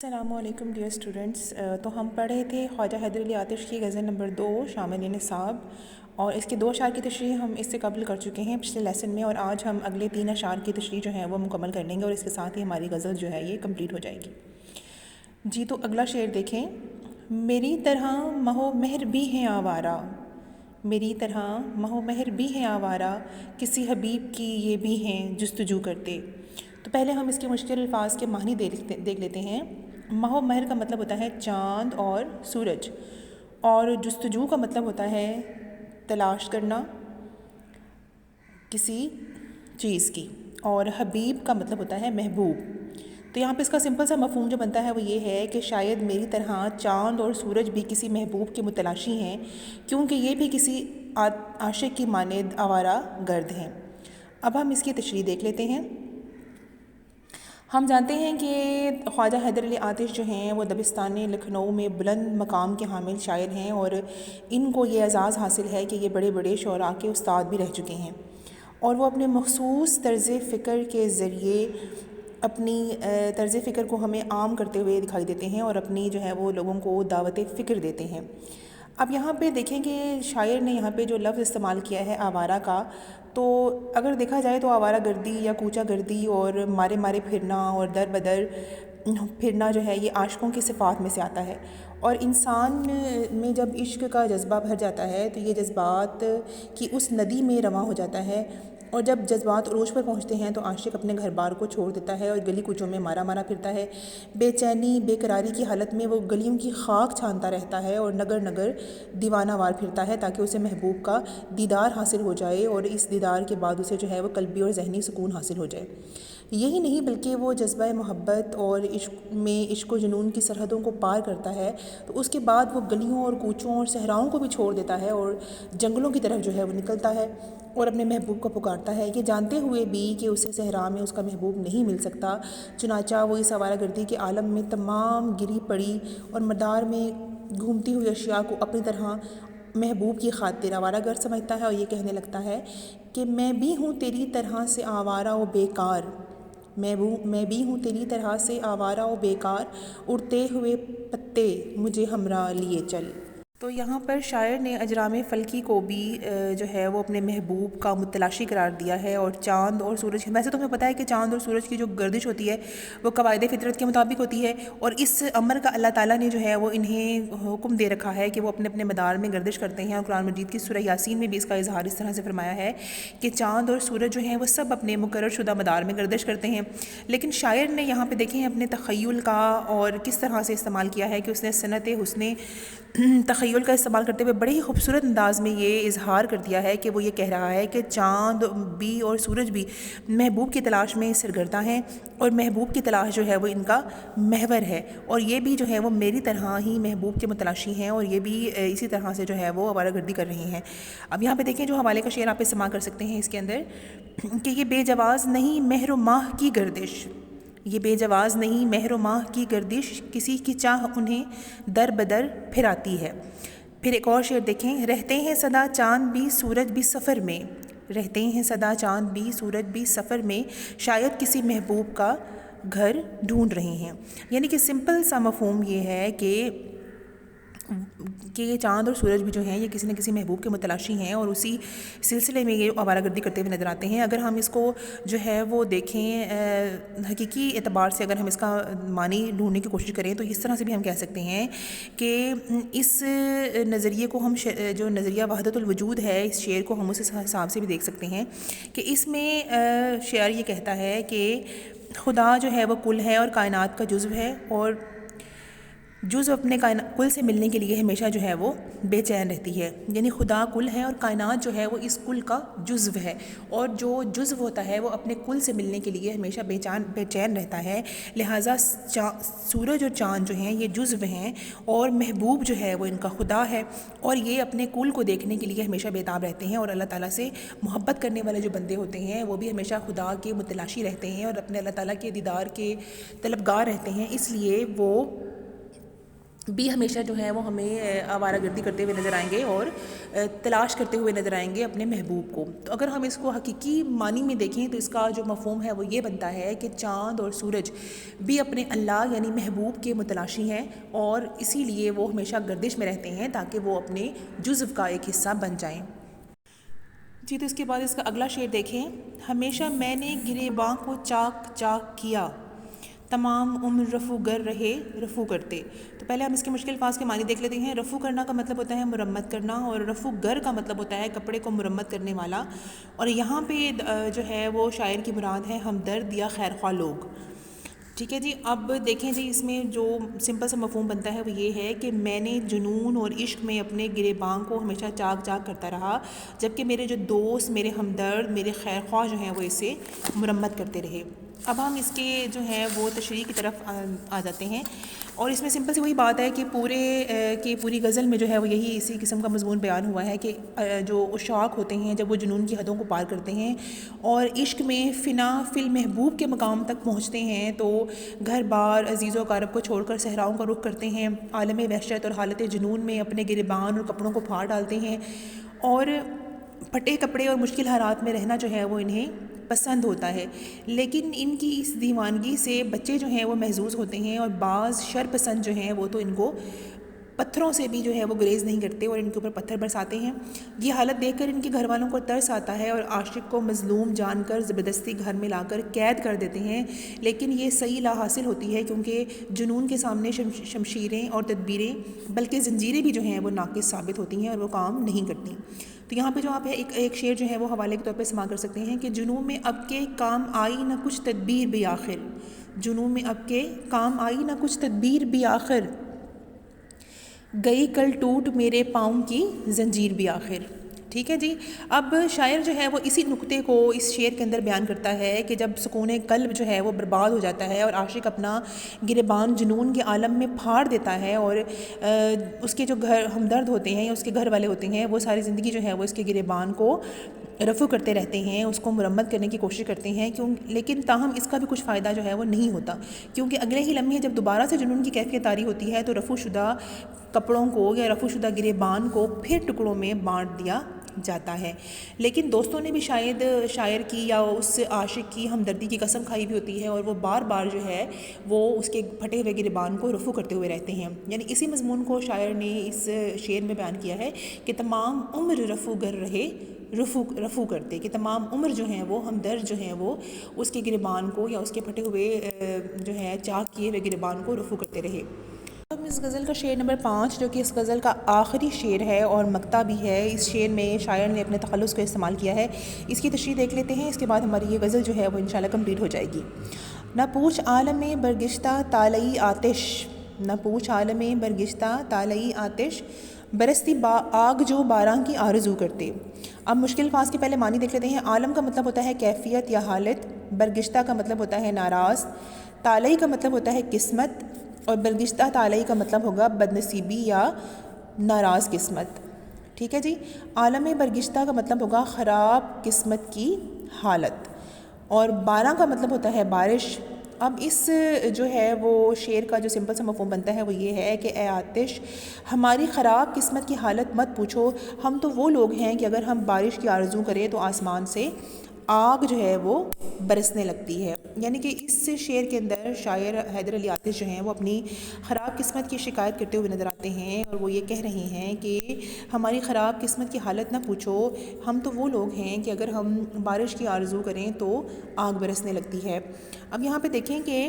السلام علیکم dear students, تو ہم پڑھے تھے خواجہ حیدر علی آتش کی غزل نمبر 2 شامل نصاب، اور اس کے 2 اشعار کی تشریح ہم اس سے قبل کر چکے ہیں پچھلے لیسن میں، اور آج ہم اگلے 3 اشعار کی تشریح جو ہے وہ مکمل کر لیں گے، اور اس کے ساتھ ہی ہماری غزل جو ہے یہ کمپلیٹ ہو جائے گی۔ جی تو اگلا شعر دیکھیں۔ میری طرح مہو مہر بھی ہیں آوارہ، میری طرح مہو مہر بھی ہیں آوارہ، کسی حبیب کی یہ بھی ہیں جستجو کرتے۔ تو پہلے ہم اس کے مشکل الفاظ کے معنی دیکھ لیتے ہیں۔ مہو مہر کا مطلب ہوتا ہے چاند اور سورج، اور جستجو کا مطلب ہوتا ہے تلاش کرنا کسی چیز کی، اور حبیب کا مطلب ہوتا ہے محبوب۔ تو یہاں پہ اس کا سمپل سا مفہوم جو بنتا ہے وہ یہ ہے کہ شاید میری طرح چاند اور سورج بھی کسی محبوب کے متلاشی ہیں، کیونکہ یہ بھی کسی عاشق کی مانند آوارہ گرد ہیں۔ اب ہم اس کی تشریح دیکھ لیتے ہیں۔ ہم جانتے ہیں کہ خواجہ حیدر علی آتش جو ہیں وہ دبستان لکھنؤ میں بلند مقام کے حامل شاعر ہیں، اور ان کو یہ اعزاز حاصل ہے کہ یہ بڑے بڑے شعراء کے استاد بھی رہ چکے ہیں، اور وہ اپنے مخصوص طرز فکر کے ذریعے اپنی طرز فکر کو ہمیں عام کرتے ہوئے دکھائی دیتے ہیں، اور اپنی جو ہے وہ لوگوں کو دعوت فکر دیتے ہیں۔ اب یہاں پہ دیکھیں کہ شاعر نے یہاں پہ جو لفظ استعمال کیا ہے آوارہ کا، تو اگر دیکھا جائے تو آوارہ گردی یا کوچہ گردی اور مارے مارے پھرنا اور در بدر پھرنا جو ہے یہ عاشقوں کی صفات میں سے آتا ہے، اور انسان میں جب عشق کا جذبہ بھر جاتا ہے تو یہ جذبات کی اس ندی میں رواں ہو جاتا ہے، اور جب جذبات عروج پر پہنچتے ہیں تو عاشق اپنے گھر بار کو چھوڑ دیتا ہے اور گلی کوچوں میں مارا مارا پھرتا ہے۔ بے چینی بے قراری کی حالت میں وہ گلیوں کی خاک چھانتا رہتا ہے اور نگر نگر دیوانہ وار پھرتا ہے تاکہ اسے محبوب کا دیدار حاصل ہو جائے، اور اس دیدار کے بعد اسے جو ہے وہ قلبی اور ذہنی سکون حاصل ہو جائے۔ یہی نہیں بلکہ وہ جذبہ محبت اور عشق و جنون کی سرحدوں کو پار کرتا ہے، تو اس کے بعد وہ گلیوں اور کوچوں اور صحراؤں کو بھی چھوڑ دیتا ہے اور جنگلوں کی طرف جو ہے وہ نکلتا ہے اور اپنے محبوب کو پکارتا ہے، یہ جانتے ہوئے بھی کہ اسے صحرا میں اس کا محبوب نہیں مل سکتا۔ چنانچہ وہ اس آوارہ گردی کے عالم میں تمام گری پڑی اور مدار میں گھومتی ہوئی اشیاء کو اپنی طرح محبوب کی خاطر آوارہ گرد سمجھتا ہے، اور یہ کہنے لگتا ہے کہ میں بھی ہوں تیری طرح سے آوارہ و بیکار، میں بھی ہوں تیری طرح سے آوارہ و بیکار، اڑتے ہوئے پتے مجھے ہمراہ لیے چل۔ تو یہاں پر شاعر نے اجرام فلکی کو بھی جو ہے وہ اپنے محبوب کا متلاشی قرار دیا ہے، اور چاند اور سورج، ویسے تو ہمیں پتہ ہے کہ چاند اور سورج کی جو گردش ہوتی ہے وہ قواعد فطرت کے مطابق ہوتی ہے، اور اس امر کا اللہ تعالیٰ نے جو ہے وہ انہیں حکم دے رکھا ہے کہ وہ اپنے اپنے مدار میں گردش کرتے ہیں، اور قرآن مجید کی سورہ یاسین میں بھی اس کا اظہار اس طرح سے فرمایا ہے کہ چاند اور سورج جو ہیں وہ سب اپنے مقرر شدہ مدار میں گردش کرتے ہیں۔ لیکن شاعر نے یہاں پہ دیکھیں اپنے تخیل کا اور کس طرح سے استعمال کیا ہے کہ اس نے صنعت حسن تخیل کا استعمال کرتے ہوئے بڑے ہی خوبصورت انداز میں یہ اظہار کر دیا ہے کہ وہ یہ کہہ رہا ہے کہ چاند بھی اور سورج بھی محبوب کی تلاش میں سرگرداں ہیں، اور محبوب کی تلاش جو ہے وہ ان کا محور ہے، اور یہ بھی جو ہے وہ میری طرح ہی محبوب کے متلاشی ہیں، اور یہ بھی اسی طرح سے جو ہے وہ آوارہ گردی کر رہی ہیں۔ اب یہاں پہ دیکھیں جو حوالے کا شعر آپ استعمال کر سکتے ہیں اس کے اندر کہ یہ بے جواز نہیں مہر و ماہ کی گردش، یہ بے جواز نہیں مہر و ماہ کی گردش، کسی کی چاہ انہیں در بدر پھراتی ہے۔ پھر ایک اور شعر دیکھیں۔ رہتے ہیں سدا چاند بھی سورج بھی سفر میں، رہتے ہیں سدا چاند بھی سورج بھی سفر میں، شاید کسی محبوب کا گھر ڈھونڈ رہے ہیں۔ یعنی کہ سمپل سا مفہوم یہ ہے کہ یہ چاند اور سورج بھی جو ہیں یہ کسی نہ کسی محبوب کے متلاشی ہیں، اور اسی سلسلے میں یہ آوارہ گردی کرتے ہوئے نظر آتے ہیں۔ اگر ہم اس کو جو ہے وہ دیکھیں حقیقی اعتبار سے، اگر ہم اس کا معنی ڈھونڈنے کی کوشش کریں تو اس طرح سے بھی ہم کہہ سکتے ہیں کہ اس نظریے کو ہم جو نظریہ وحدت الوجود ہے اس شعر کو ہم اس حساب سے بھی دیکھ سکتے ہیں کہ اس میں شاعر یہ کہتا ہے کہ خدا جو ہے وہ کل ہے اور کائنات کا جزو ہے، اور جزو اپنے کل سے ملنے کے لیے ہمیشہ جو ہے وہ بے چین رہتی ہے۔ یعنی خدا کل ہے اور کائنات جو ہے وہ اس کل کا جزو ہے، اور جو جزو ہوتا ہے وہ اپنے کل سے ملنے کے لیے ہمیشہ بے چین رہتا ہے، لہٰذا سورج اور چاند جو ہیں یہ جزو ہیں، اور محبوب جو ہے وہ ان کا خدا ہے، اور یہ اپنے کل کو دیکھنے کے لیے ہمیشہ بےتاب رہتے ہیں، اور اللہ تعالیٰ سے محبت کرنے والے جو بندے ہوتے ہیں وہ بھی ہمیشہ خدا کے متلاشی رہتے ہیں اور اپنے اللہ تعالیٰ کے دیدار کے طلبگار رہتے ہیں، اس لیے وہ بھی ہمیشہ جو ہے وہ ہمیں آوارہ گردی کرتے ہوئے نظر آئیں گے اور تلاش کرتے ہوئے نظر آئیں گے اپنے محبوب کو۔ تو اگر ہم اس کو حقیقی معنی میں دیکھیں تو اس کا جو مفہوم ہے وہ یہ بنتا ہے کہ چاند اور سورج بھی اپنے اللہ یعنی محبوب کے متلاشی ہیں، اور اسی لیے وہ ہمیشہ گردش میں رہتے ہیں تاکہ وہ اپنے جزو کا ایک حصہ بن جائیں۔ جی تو اس کے بعد اس کا اگلا شعر دیکھیں، ہمیشہ میں نے گریباں کو چاک چاک کیا، تمام عمر رفو گر رہے رفو کرتے۔ تو پہلے ہم اس کے مشکل الفاظ کے معنی دیکھ لیتے ہیں۔ رفو کرنا کا مطلب ہوتا ہے مرمت کرنا، اور رفو گر کا مطلب ہوتا ہے کپڑے کو مرمت کرنے والا، اور یہاں پہ جو ہے وہ شاعر کی مراد ہے ہمدرد یا خیرخواہ لوگ۔ ٹھیک ہے جی، اب دیکھیں جی اس میں جو سمپل سا مفہوم بنتا ہے وہ یہ ہے کہ میں نے جنون اور عشق میں اپنے گریباں کو ہمیشہ چاک چاک کرتا رہا، جبکہ میرے جو دوست، میرے ہمدرد، میرے خیرخواہ جو ہیں وہ اسے مرمت کرتے رہے۔ اب ہم اس کے جو ہے وہ تشریح کی طرف آ جاتے ہیں، اور اس میں سمپل سی وہی بات ہے کہ پوری غزل میں جو ہے وہ یہی اسی قسم کا مضمون بیان ہوا ہے کہ جو عشاق ہوتے ہیں جب وہ جنون کی حدوں کو پار کرتے ہیں اور عشق میں فنا فی المحبوب کے مقام تک پہنچتے ہیں، تو گھر بار عزیز و اقارب کو چھوڑ کر صحراؤں کا رخ کرتے ہیں، عالم وحشت اور حالت جنون میں اپنے گریبان اور کپڑوں کو پھاڑ ڈالتے ہیں، اور پھٹے کپڑے اور مشکل حالات میں رہنا جو ہے وہ انہیں پسند ہوتا ہے۔ لیکن ان کی اس دیوانگی سے بچے جو ہیں وہ محظوظ ہوتے ہیں، اور بعض شر پسند جو ہیں وہ تو ان کو پتھروں سے بھی جو ہے وہ گریز نہیں کرتے اور ان کے اوپر پتھر برساتے ہیں۔ یہ حالت دیکھ کر ان کے گھر والوں کو ترس آتا ہے، اور عاشق کو مظلوم جان کر زبردستی گھر میں لا کر قید کر دیتے ہیں، لیکن یہ صحیح لا حاصل ہوتی ہے کیونکہ جنون کے سامنے شمشیریں اور تدبیریں بلکہ زنجیریں بھی جو ہیں وہ ناقص ثابت ہوتی ہیں اور وہ کام نہیں کرتی۔ تو یہاں پہ جو آپ ایک شعر جو ہے وہ حوالے کے طور پہ سما کر سکتے ہیں کہ جنون میں اب کے کام آئی نہ کچھ تدبیر بھی آخر، جنون میں اب کے کام آئی نہ کچھ تدبیر بھی آخر، گئی کل ٹوٹ میرے پاؤں کی زنجیر بھی آخر۔ ٹھیک ہے جی، اب شاعر جو ہے وہ اسی نقطے کو اس شعر کے اندر بیان کرتا ہے کہ جب سکون قلب جو ہے وہ برباد ہو جاتا ہے اور عاشق اپنا گریبان جنون کے عالم میں پھاڑ دیتا ہے، اور اس کے جو ہمدرد ہوتے ہیں یا اس کے گھر والے ہوتے ہیں وہ ساری زندگی جو ہے وہ اس کے گریبان کو رفع کرتے رہتے ہیں، اس کو مرمت کرنے کی کوشش کرتے ہیں، لیکن تاہم اس کا بھی کچھ فائدہ جو ہے وہ نہیں ہوتا، کیونکہ اگلے ہی لمحے جب دوبارہ سے جنون کی کیفیت طاری ہوتی ہے تو رفع شدہ کپڑوں کو یا رفع شدہ گریبان کو پھر ٹکڑوں میں بانٹ دیا جاتا ہے۔ لیکن دوستوں نے بھی شاید شاعر کی یا اس عاشق کی ہمدردی کی قسم کھائی بھی ہوتی ہے، اور وہ بار بار جو ہے وہ اس کے پھٹے ہوئے گریبان کو رفع کرتے ہوئے رہتے ہیں۔ یعنی اسی مضمون کو شاعر نے اس شعر میں بیان کیا ہے کہ تمام عمر رفع گر رہے رفع کرتے، کہ تمام عمر جو ہیں وہ ہمدرد جو ہیں وہ اس کے گریبان کو یا اس کے پھٹے ہوئے جو ہے چاک کیے ہوئے گریبان کو رفع کرتے رہے۔ اب اس غزل کا شعر نمبر 5 جو کہ اس غزل کا آخری شعر ہے اور مقطع بھی ہے، اس شعر میں شاعر نے اپنے تخلص کو استعمال کیا ہے، اس کی تشریح دیکھ لیتے ہیں، اس کے بعد ہماری یہ غزل جو ہے وہ انشاءاللہ کمپلیٹ ہو جائے گی۔ نہ پوچھ عالم برگشتہ طالعی آتش، نہ پوچھ عالم برگشتہ طالعی آتش، برستی آگ جو باران کی آرزو کرتے۔ اب مشکل الفاظ کے پہلے معنی دیکھ لیتے ہیں۔ عالم کا مطلب ہوتا ہے کیفیت یا حالت، برگشتہ کا مطلب ہوتا ہے ناراض، طالعی کا مطلب ہوتا ہے قسمت، اور برگشتہ طالعی کا مطلب ہوگا بدنصیبی یا ناراض قسمت۔ ٹھیک ہے جی، عالم برگشتہ کا مطلب ہوگا خراب قسمت کی حالت، اور باراں کا مطلب ہوتا ہے بارش۔ اب اس جو ہے وہ شعر کا جو سمپل سا مفہوم بنتا ہے وہ یہ ہے کہ اے آتش، ہماری خراب قسمت کی حالت مت پوچھو، ہم تو وہ لوگ ہیں کہ اگر ہم بارش کی آرزو کریں تو آسمان سے آگ جو ہے وہ برسنے لگتی ہے۔ یعنی کہ اس شعر کے اندر شاعر حیدر علی آتش جو ہیں وہ اپنی خراب قسمت کی شکایت کرتے ہوئے نظر آتے ہیں، اور وہ یہ کہہ رہے ہیں کہ ہماری خراب قسمت کی حالت نہ پوچھو، ہم تو وہ لوگ ہیں کہ اگر ہم بارش کی آرزو کریں تو آگ برسنے لگتی ہے۔ اب یہاں پہ دیکھیں کہ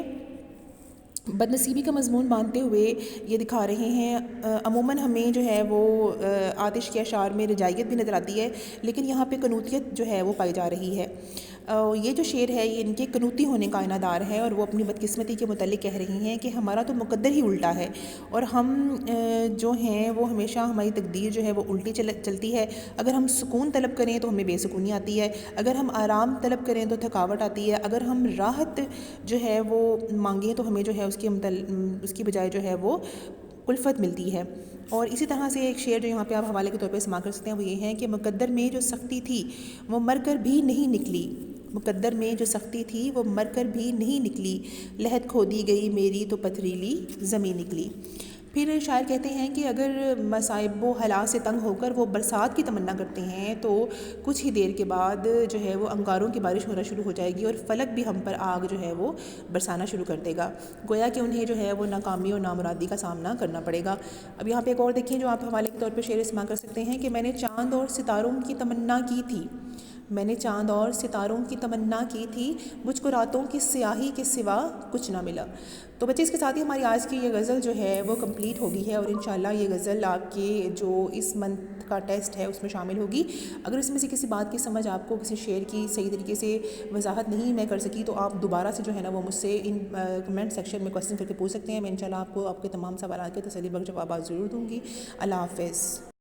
بدنصیبی کا مضمون باندھتے ہوئے یہ دکھا رہے ہیں۔ عموماً ہمیں جو ہے وہ آتش کے اشعار میں رجائیت بھی نظر آتی ہے، لیکن یہاں پہ قنوتیت جو ہے وہ پائی جا رہی ہے۔ یہ جو شعر ہے یہ ان کے قنوتی ہونے کا عنادار دار ہے، اور وہ اپنی بدقسمتی کے متعلق کہہ رہی ہیں کہ ہمارا تو مقدر ہی الٹا ہے، اور ہم جو ہیں وہ ہمیشہ ہماری تقدیر جو ہے وہ الٹی چلتی ہے۔ اگر ہم سکون طلب کریں تو ہمیں بے سکونی آتی ہے، اگر ہم آرام طلب کریں تو تھکاوٹ آتی ہے، اگر ہم راحت جو ہے وہ مانگیں تو ہمیں جو ہے اس کی بجائے جو ہے وہ الفت ملتی ہے۔ اور اسی طرح سے ایک شعر جو یہاں پہ آپ حوالے کے طور پہ سما کر سکتے ہیں وہ یہ ہے کہ مقدر میں جو سختی تھی وہ مر کر بھی نہیں نکلی، مقدر میں جو سختی تھی وہ مر کر بھی نہیں نکلی، لحد کھودی گئی میری تو پتھریلی زمین نکلی۔ پھر شاعر کہتے ہیں کہ اگر مصائب و حالات سے تنگ ہو کر وہ برسات کی تمنا کرتے ہیں تو کچھ ہی دیر کے بعد جو ہے وہ انگاروں کی بارش ہونا شروع ہو جائے گی اور فلک بھی ہم پر آگ جو ہے وہ برسانا شروع کر دے گا، گویا کہ انہیں جو ہے وہ ناکامی اور نامرادی کا سامنا کرنا پڑے گا۔ اب یہاں پہ ایک اور دیکھیں جو آپ حوالے کے طور پہ شعر استعمال کر سکتے ہیں کہ میں نے چاند اور ستاروں کی تمنا کی تھی، میں نے چاند اور ستاروں کی تمنا کی تھی، مجھ کو راتوں کی سیاہی کے سوا کچھ نہ ملا۔ تو بچے اس کے ساتھ ہی ہماری آج کی یہ غزل جو ہے وہ کمپلیٹ ہوگی ہے، اور انشاءاللہ یہ غزل آپ کے جو اس منتھ کا ٹیسٹ ہے اس میں شامل ہوگی۔ اگر اس میں سے کسی بات کی سمجھ آپ کو کسی شعر کی صحیح طریقے سے وضاحت نہیں میں کر سکی تو آپ دوبارہ سے جو ہے نا وہ مجھ سے ان کمنٹ سیکشن میں کویسچن کر کے پوچھ سکتے ہیں، میں انشاءاللہ آپ کو آپ کے تمام سوالات کے تسلی بخش جوابات ضرور دوں گی۔ اللہ حافظ۔